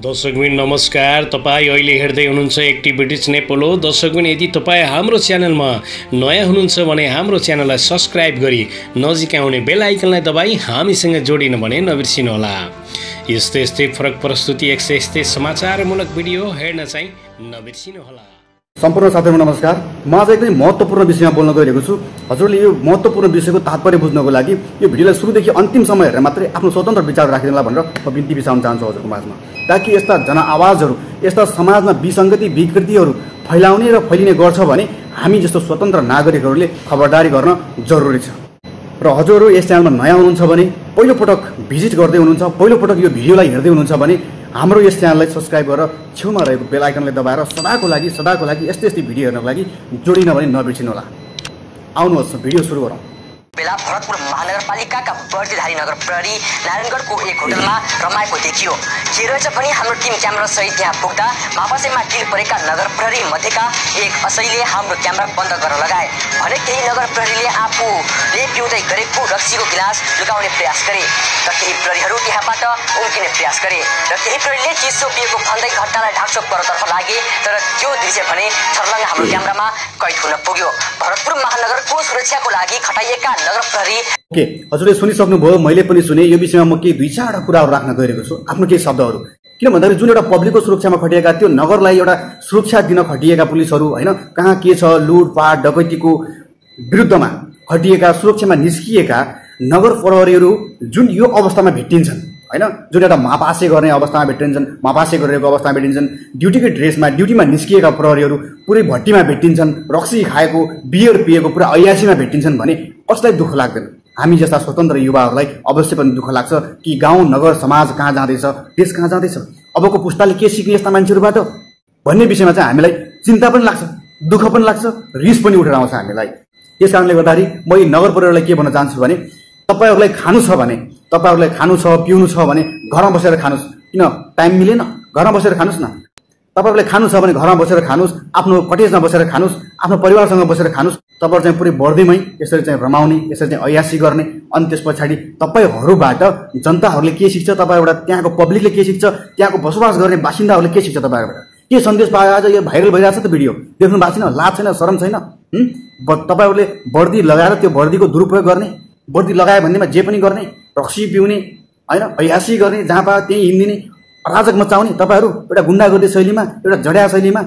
दर्शकबिन नमस्कार। तपाईँ अहिले हेर्दै हुनुहुन्छ एक्टिभिटिज नेपाल हो। दर्शकबिन यदि तपाईँ हाम्रो च्यानलमा नयाँ हुनुहुन्छ भने हाम्रो च्यानललाई सब्स्क्राइब गरी नजिक आउने बेल आइकनलाई दबाई हामीसँग जोडिन भने नबिर्सिनुहोला। यस्तै यस्तै फरक प्रस्तुति यस्तै समाचारमूलक भिडियो हेर्न चाहिँ नबिर्सिनुहोला। सम्पूर्ण साथीहरु नमस्कार। म आज एकदमै महत्त्वपूर्ण विषयमा बोल्न गइरहेको छु। हजुरले यो महत्त्वपूर्ण विषयको तात्पर्य बुझ्नको लागि यो भिडियोलाई सुरुदेखि अन्तिमसम्म हेरेर मात्रै आफ्नो स्वतन्त्र विचार राखिदिनुला भनेर म बिन्ती बिसाउन चाहन्छु हजुरको माझमा, ताकि यस्ता जनआवाजहरू, यस्ता समाजमा विसङ्गति विकृतिहरू फैलाउने र फैलिने गर्छ भने हामी जस्तो स्वतन्त्र नागरिकहरूले खबरदारी गर्न जरुरी छ। र हजुरहरू यस च्यानलमा नयाँ हुनुहुन्छ भने, पहिलो पटक भिजिट गर्दै हुनुहुन्छ, पहिलो पटक यो भिडियोलाई हेर्दै हुनुहुन्छ भने हाम्रो यस च्यानललाई सब्स्क्राइब गरेर छेउमा रहेको बेल आइकनलाई दबाएर सदाको लागि यस्तै भिडियो हेर्नको लागि जोडिन भने नबिर्सिनुहोला। आउनुहोस् भिडियो सुरु गरौँ। बेला भरतपुर महानगरपालिकाका वर्दीधारी नगर प्रहरी नारायणगढको एक होटलमा रमाएको देखियो। के रहेछ पनि हाम्रो टिम क्यामेरा सहित त्यहाँ पुग्दा मापासेमा ढिल परेका नगर प्रहरी मध्येका एक असैले हाम्रो क्यामेरा बन्द गर्न लगाए भने केही नगर प्रहरीले आफूले पिउँदै गरेको रक्सीको गिलास लुकाउने प्रयास गरे र केही प्रहरीहरू त्यहाँबाट उम्किने प्रयास गरे र केही प्रहरीले चिसो पिएको भन्दै घटनालाई ढाकछोप गर्नतर्फ लागे। तर त्यो दृश्य भने छर्लङ्ग हाम्रो क्यामेरामा कैद हुन पुग्यो। भरतपुर महानगरको सुरक्षाको लागि खटाइएका नगर प्रहरी। ओके, हजुरले सुनिसक्नुभयो, मैले पनि सुने। यो विषयमा म केही 2-4 कुराहरू राख्न गइरहेको छु, आफ्नो केही शब्दहरू। किन भन्दाखेरि जुन एउटा पब्लिकको सुरक्षामा खटिएका, त्यो नगरलाई एउटा सुरक्षा दिन खटिएका पुलिसहरू हैन, कहाँ के छ लुटपाट डकैतीको विरुद्धमा खटिएका, सुरक्षामा निस्किएका नगर प्रहरीहरू जुन यो अवस्थामा भेटिन्छन् हैन, जुन एउटा मापासे गर्ने अवस्थामा भेटिन्छन्, मापासे गरिरहेको अवस्थामा भेटिन्छन्, ड्युटीको ड्रेसमा ड्युटीमा निस्किएका प्रहरीहरू पुरै भट्टीमा भेटिन्छन्, रक्सी खाएको बियर पिएको पुरा अयासीमा भेटिन्छन् भने कसलाई दुःख लाग्दैन? हामी जस्ता स्वतन्त्र युवाहरूलाई अवश्य पनि दुःख लाग्छ कि गाउँ नगर समाज कहाँ जाँदैछ, देश कहाँ जाँदैछ, अबको पुस्ताले के सिक्ने यस्ता मान्छेहरूबाट भन्ने विषयमा चाहिँ हामीलाई चिन्ता पनि लाग्छ, दुःख पनि लाग्छ, रिस पनि उठेर आउँछ हामीलाई। त्यस कारणले गर्दाखेरि म यी नगर प्रहरीलाई के भन्न चाहन्छु भने, तपाईहरुलाई खानु छ भने, तपाईहरुलाई खानु छ पिउनु छ भने घरमा बसेर खानुस्। किन टाइम मिलेन? घरमा बसेर खानुस् न। तपाईहरुलाई खानु छ भने घरमा बसेर खानुस्, आफ्नो कटेजमा बसेर खानुस्, आफ्नो परिवारसँग बसेर खानुस्। तपाईहरु चाहिँ पुरै बर्दीमै यसरी चाहिँ रमाउने, यसरी चाहिँ अयासी गर्ने, अनि त्यसपछि तपाईहरुबाट जनताहरूले के सिक्छ, तपाईहरुबाट त्यहाँको पब्लिकले के सिक्छ, त्यहाँको बसोबास गर्ने बासिन्दाहरूले के सिक्छ, तपाईहरुबाट के सन्देश पायो? आज यो भाइरल भइरहेछ त भिडियो, देख्नु भएको छैन? लाज छैन, शरम छैन? तपाईहरुले वर्दी लगाएर त्यो वर्दीको दुरुपयोग गर्ने, वर्दी लगायो भन्नेमा जे पनि गर्ने, रक्सी पिउने हैन, अयासी गर्ने, जहाँ पायो त्यही हिँड्दिने, अराजक मचाउने तपाईहरु एउटा गुण्डागर्दी शैलीमा, एउटा जड्या शैलीमा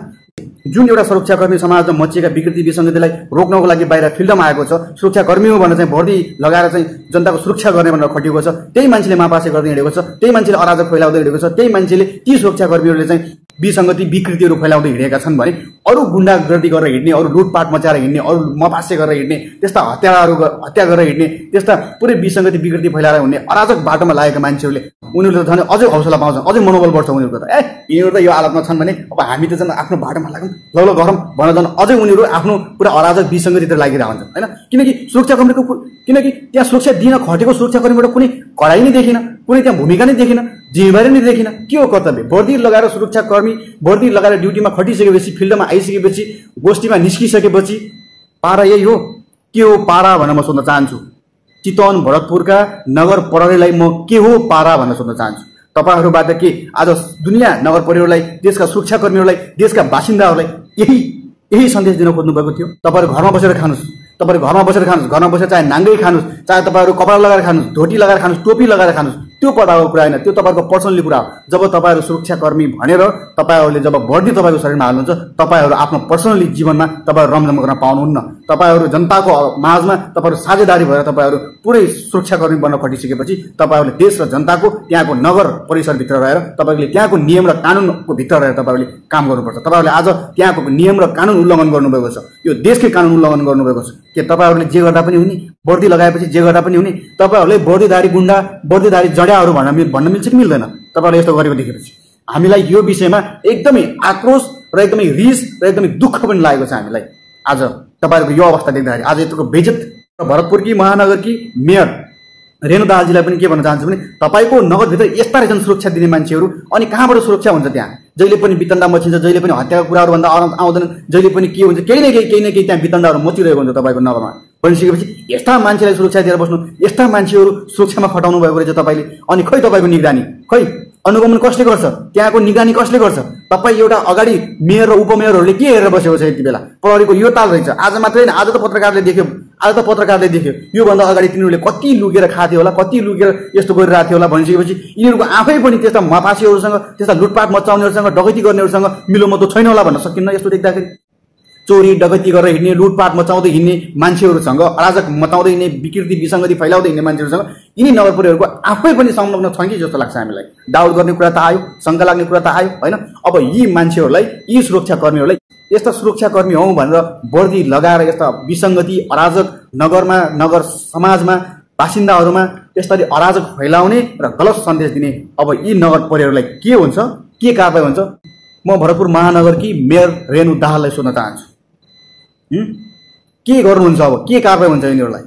जुन एउटा सुरक्षाकर्मी समाजमा मचिएका विकृति विसङ्गतिलाई रोक्नको लागि बाहिर फिल्डमा आएको छ, सुरक्षाकर्मी हो भनेर चाहिँ वर्दी लगाएर चाहिँ जनताको सुरक्षा गर्ने भनेर खटिएको छ, त्यही मान्छेले मापासे गर्दै हिँडेको छ, त्यही मान्छेले अराजक फैलाउँदै हिँडेको छ, त्यही मान्छेले ती सुरक्षाकर्मीहरूले चाहिँ विसङ्गति विकृतिहरू फैलाउँदै हिँडेका छन् भने अरू गुण्डागर्दी गरेर हिँड्ने, अरू लुटपाट मचाएर हिँड्ने, अरू मपासे गरेर हिँड्ने, त्यस्ता हत्या गरेर हिँड्ने, त्यस्ता पुरै विसङ्गति विकृति फैलाएर हिँड्ने अराजक बाटोमा लागेका मान्छेहरूले उनीहरूले त झन् अझै हौसला पाउँछन्, अझै मनोबल बढ्छ उनीहरूको त। यिनीहरू त यो हालतमा छन् भने अब हामी त झन् आफ्नो बाटोमा लागौँ, ल गरौँ भनेर झन् अझै उनीहरू आफ्नो पुरा अराजक विसङ्गतितिर लागिरहेको हुन्छन् हैन। किनकि सुरक्षाकर्मीको, किनकि त्यहाँ सुरक्षा दिन खटेको सुरक्षाकर्मीबाट कुनै कडाइ नै देखिन, कुनै त्यहाँ भूमिका नै देखिन, जिम्मेवारी नै देखिन। के हो कर्तव्य? वर्दी लगाएर सुरक्षाकर्मी वर्दी लगाएर ड्युटीमा खटिसकेपछि, फिल्डमा आइसकेपछि, गोष्ठीमा निस्किसकेपछि पारा यही हो? के हो पारा भनेर म सोध्न चाहन्छु। चितवन भरतपुरका नगर प्रहरीलाई म के हो पारा भनेर सोध्न चाहन्छु। तपाईहरुबाट के आज दुनिया नगर प्रहरीलाई, देशका सुरक्षाकर्मीहरूलाई, देशका बासिन्दाहरूलाई यही सन्देश दिन खोज्नु भएको थियो? तपाईहरु घरमा बसेर खानुस्, तपाईहरु घरमा बसेर खानुस्, घरमा बसेर चाहे नाङ्गै खानुस्, चाहे तपाईहरु कपडा लगाएर खानुस्, धोती लगाएर खानुस्, टोपी लगाएर खानुस्, त्यो पर्दाको कुरा हैन, त्यो तपाईहरुको पर्सनली कुरा हो। जब तपाईहरु सुरक्षाकर्मी भनेर तपाईहरुले जब वर्दी तपाईको शरीरमा हाल्नुहुन्छ, तपाईहरु आफ्नो पर्सनली जीवनमा तपाईहरु रमझम गर्न पाउनुहुन्न। तपाईहरु जनताको माझमा तपाईहरु साझेदारी भएर तपाईहरु पुरै सुरक्षाकर्मी बन्न खटिसकेपछि तपाईहरुले देश र जनताको त्यहाँको नगर परिसरभित्र रहेर तपाईहरुले त्यहाँको नियम र कानुनको भित्र रहेर तपाईहरुले काम गर्नुपर्छ। तपाईहरुले आज त्यहाँको नियम र कानुन उल्लङ्घन गर्नुभएको छ, यो देशकै कानुन उल्लङ्घन गर्नुभएको छ। के तपाईहरुले जे गर्दा पनि हुने, वर्दी लगाएपछि जे गर्दा पनि हुने? तपाईहरुले वर्दीधारी गुण्डा, वर्दीधारी जड्याहरू भन्न मिल्छ कि मिल्दैन? तपाईहरुले यस्तो गरेको देखेपछि हामीलाई यो विषयमा एकदमै आक्रोश र एकदमै रिस र एकदमै दुःख पनि लागेको छ हामीलाई। आज तपाईहरुको यो अवस्था देख्दाखेरि आज यत्रो बेइज्जत। भरतपुरकी महानगरकी मेयर रेणु दाहालजीलाई पनि के भन्न चाहन्छु भने, तपाईको नगरभित्र यस्ता रहेछन् सुरक्षा दिने मान्छेहरू, अनि कहाँबाट सुरक्षा हुन्छ? त्यहाँ जहिले पनि वितण्डा मचिन्छ, जहिले पनि हत्याको कुराहरू भन्दा आउँदैनन्, जहिले पनि के हुन्छ, केही न केही त्यहाँ वितण्डाहरू मचिरहेको हुन्छ तपाईको नगरमा। भनिसकेपछि यस्ता मान्छेलाई सुरक्षा दिएर बस्नु, यस्ता मान्छेहरू सुरक्षामा खटाउनु भएको रहेछ तपाईले, अनि खै तपाईको निगरानी, खै अनुगमन कसले गर्छ? त्यहाँको निगरानी कसले गर्छ? तपाईँ एउटा अगाडि मेयर र उपमेयरहरूले के हेरेर बसेको छ यति बेला? प्रहरीको यो ताल रहेछ। आज मात्रै होइन, आज त पत्रकारले देख्यो योभन्दा अगाडि तिनीहरूले कति लुकेर खाथ्यो होला, कति लुकेर यस्तो गरिरहेको थियो होला भनिसकेपछि यिनीहरूको आफै पनि त्यस्ता माफासीहरूसँग, त्यस्ता लुटपाट मचाउनेहरूसँग, डकैती गर्नेहरूसँग मिलोमतो छैन होला भन्न सकिन्न। यस्तो देख्दाखेरि चोरी डकैती गरेर हिँड्ने, लुटपाट मचाउँदै हिँड्ने मान्छेहरूसँग, अराजक मचाउँदै हिँड्ने, विकृति विसङ्गति फैलाउँदै हिँड्ने मान्छेहरूसँग यिनी नगर प्रहरीहरूको आफै पनि संलग्न छन् कि जस्तो लाग्छ हामीलाई। डाउट गर्ने कुरा त आयो, शङ्का लाग्ने कुरा त आयो होइन। अब यी मान्छेहरूलाई, यी सुरक्षाकर्मीहरूलाई यस्ता सुरक्षाकर्मी हौँ भनेर वर्दी लगाएर यस्ता विसङ्गति, अराजक नगरमा, नगर समाजमा, बासिन्दाहरूमा यसरी अराजक फैलाउने र गलत सन्देश दिने अब यी नगर प्रहरीहरूलाई के हुन्छ, के कारबाही हुन्छ? म भरतपुर महानगरकी मेयर रेणु दाहाललाई सोध्न चाहन्छु, के गर्नुहुन्छ? अब के कारबाही हुन्छ यिनीहरूलाई?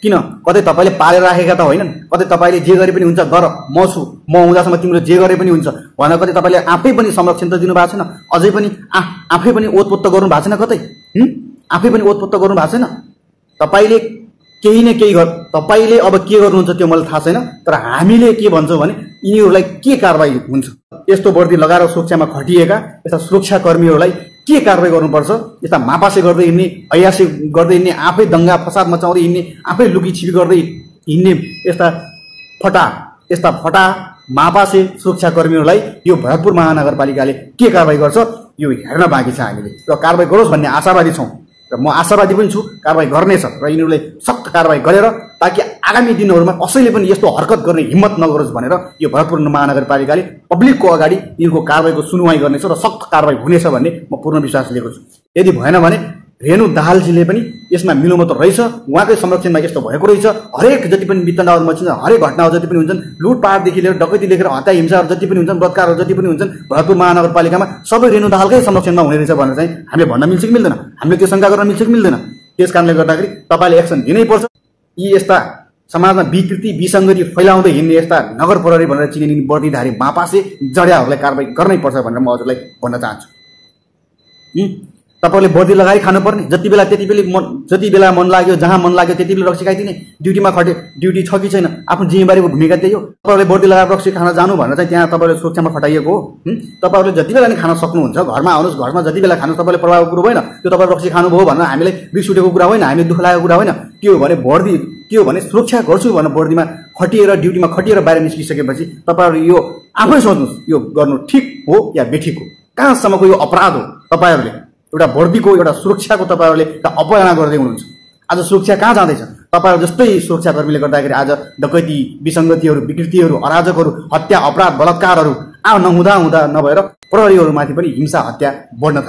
किन कतै तपाईँले पालेर राखेका त होइनन्? कतै तपाईँले जे गरे पनि हुन्छ, गर, म छु, म हुँदासम्म तिम्रो जे गरे पनि हुन्छ भनेर कतै तपाईँले आफै पनि संरक्षण त दिनु भएको छैन? अझै पनि आफै पनि ओतपोत गर्नु भएको छैन? कतै आफै पनि ओतपोत गर्नु भएको छैन? तपाईँले केही न केही तपाईँले अब के गर्नुहुन्छ त्यो मलाई थाहा छैन, तर हामीले के भन्छौँ भने यिनीहरूलाई के कारबाही हुन्छ? यस्तो वर्दी लगाएर सुरक्षामा खटिएका यस्ता सुरक्षाकर्मीहरूलाई के कारबाही गर्नुपर्छ? यस्ता मापासे गर्दै हिँड्ने, अयासी गर्दै हिँड्ने, आफै दङ्गा फसाद मचाउँदै हिँड्ने, आफै लुकीछिपी गर्दै हिँड्ने यस्ता फटा मापासे सुरक्षाकर्मीहरूलाई यो भरतपुर महानगरपालिकाले के कारबाही गर्छ यो हेर्न बाँकी छ हामीले। र कारबाही गरोस् भन्ने आशावादी छौँ र म आशावादी पनि छु कारबाही गर्नेछ र यिनीहरूले सख्त कारबाही गरेर ताकि आगामी दिनहरूमा कसैले पनि यस्तो हरकत गर्ने हिम्मत नगरोस् भनेर यो भरतपुर महानगरपालिकाले पब्लिकको अगाडि यिनीहरूको कारबाहीको सुनवाई गर्नेछ र सख्त कारबाही हुनेछ भन्ने म पूर्ण विश्वास लिएको छु। यदि भएन भने रेणु दाहालजीले पनि यसमा मिलोमतो रहेछ, उहाँकै संरक्षणमा यस्तो भएको रहेछ, हरेक जति पनि वितण्डहरू मचिन्छ, हरेक घटनाहरू जति पनि हुन्छन्, लुटपाटदेखि लिएर डकैती लेखेर हत्या हिंसाहरू जति पनि हुन्छन्, बलात्कारहरू जति पनि हुन्छन्, भरतपुर महानगरपालिकामा सबै रेणु दाहालकै संरक्षणमा हुने रहेछ भनेर चाहिँ हामीले भन्न मिल्छ कि मिल्दैन? हामीले त्यो शङ्का गर्न मिल्छ कि मिल्दैन? त्यस कारणले गर्दाखेरि तपाईँले एक्सन दिनै पर्छ। यी यस्ता समाजमा विकृति विसङ्गति फैलाउँदै हिँड्ने यस्ता नगर प्रहरी भनेर चिनिने वर्दीधारी मापासे जड्याहरूलाई कारबाही गर्नै पर्छ भनेर म हजुरलाई भन्न चाहन्छु। तपाईँले वर्दी लगाइ खानुपर्ने, जति बेला मन लाग्यो, जहाँ मन लाग्यो त्यति बेला रक्सी खाइदिने, ड्युटीमा ड्युटी छ कि छैन, आफ्नो जिम्मेवारीको भूमिका त्यही हो। तपाईँले वर्दी लगाएर रक्सी खान जानु भनेर चाहिँ त्यहाँ तपाईँले सुरक्षामा खटाइएको हो। तपाईँहरूले जति बेला नि खान सक्नुहुन्छ, घरमा आउनुहोस्, घरमा जति बेला खानु तपाईँले प्रभावको कुरो होइन, त्यो तपाईँले रक्सी खानुभयो भनेर हामीलाई रिस उठेको कुरा होइन, हामीले दुःख लागेको कुरा होइन। त्यो भने वर्दी, त्यो भने सुरक्षा गर्छु भनेर वर्दीमा खटिएर, ड्युटीमा खटिएर बाहिर निस्किसकेपछि तपाईँहरू यो आफै सोच्नुहोस्, यो गर्नु ठिक हो या बेठिक हो? कहाँसम्मको यो अपराध हो? तपाईँहरूले एउटा वर्दीको, एउटा सुरक्षाको तपाईँहरूले अपहरणा गर्दै हुनुहुन्छ। आज सुरक्षा कहाँ जाँदैछ? तपाईँहरू जस्तै सुरक्षाकर्मीले गर्दाखेरि आज डकैती विसङ्गतिहरू, विकृतिहरू, अराजकहरू, हत्या अपराध बलात्कारहरू नहुँदा नभएर प्रहरीहरूमाथि पनि हिंसा हत्या बढ्न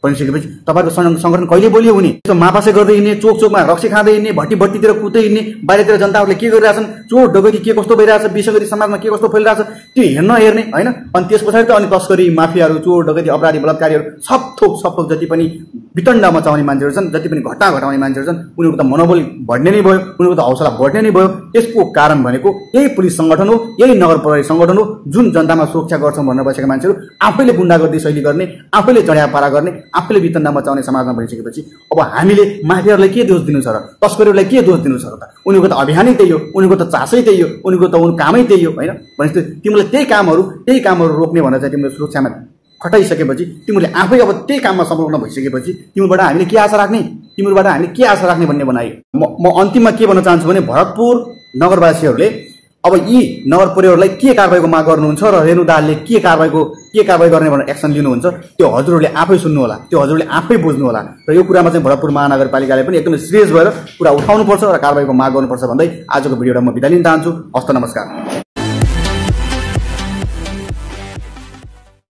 भनिसकेपछि तपाईँहरूको सङ्गठन कहिले बलियो हुने? मापासे गर्दै हिँड्ने, चोकमा रक्सी खाँदै हिँड्ने, भट्टीतिर कुद्दै हिँड्ने, बाहिरतिर जनताहरूले के गरिरहेछन्, चोर डकैती के कस्तो भइरहेछ, विसङ्गति समाजमा के कस्तो फैलिरहेछ त्यो हेर्ने होइन। अनि त्यस पछाडि त अनि तस्करी माफियाहरू, चोर डकैती अपराधी बलात्कारीहरू सब थोक जति पनि वितण्ड मचाउने मान्छेहरू छन्, जति पनि घटना घटाउने मान्छेहरू छन्, उनीहरूको त मनोबल बढ्ने नै भयो, उनीहरूको त हौसला बढ्ने नै भयो। यसको कारण भनेको यही पुलिस सङ्गठन हो, यही नगर प्रहरी सङ्गठन हो, जुन जनतामा सुरक्षा गर्छौँ भनेर बसेका मान्छेहरू आफैले गुण्डागर्दी शैली गर्ने, आफैले चढ्यापारा गर्ने, आफूले वितण्ड मचाउने समाजमा भइसकेपछि अब हामीले माफियाहरूलाई के दोष दिनु छ र? तस्करीहरूलाई के दोष दिनु छ र? उनीहरूको त अभियानै त्यही हो, उनीहरूको त चासै त्यही हो, उनीहरूको त कामै त्यही हो होइन। भनेपछि तिमीले त्यही कामहरू रोक्ने भनेर चाहिँ तिमीले सुरक्षामा खटाइसकेपछि, तिमीले आफै अब त्यही काममा संलग्न भइसकेपछि तिमीबाट हामीले के आशा राख्ने भन्ने बनायो। म अन्तिममा के भन्न चाहन्छु भने भरतपुर नगरवासीहरूले अब यी नगर प्रहरीहरूलाई के कारबाहीको माग गर्नुहुन्छ र रेणु दाहालले के कारबाही गर्ने भनेर एक्सन लिनुहुन्छ त्यो हजुरहरूले आफै सुन्नु होला, त्यो हजुरहरूले आफै बुझ्नु होला। र यो कुरामा चाहिँ भरतपुर महानगरपालिकाले पनि एकदमै सिरियस भएर कुरा उठाउनुपर्छ र कारबाहीको माग गर्नुपर्छ भन्दै आजको भिडियोबाट म बिदा लिन चाहन्छु। हस्त नमस्कार।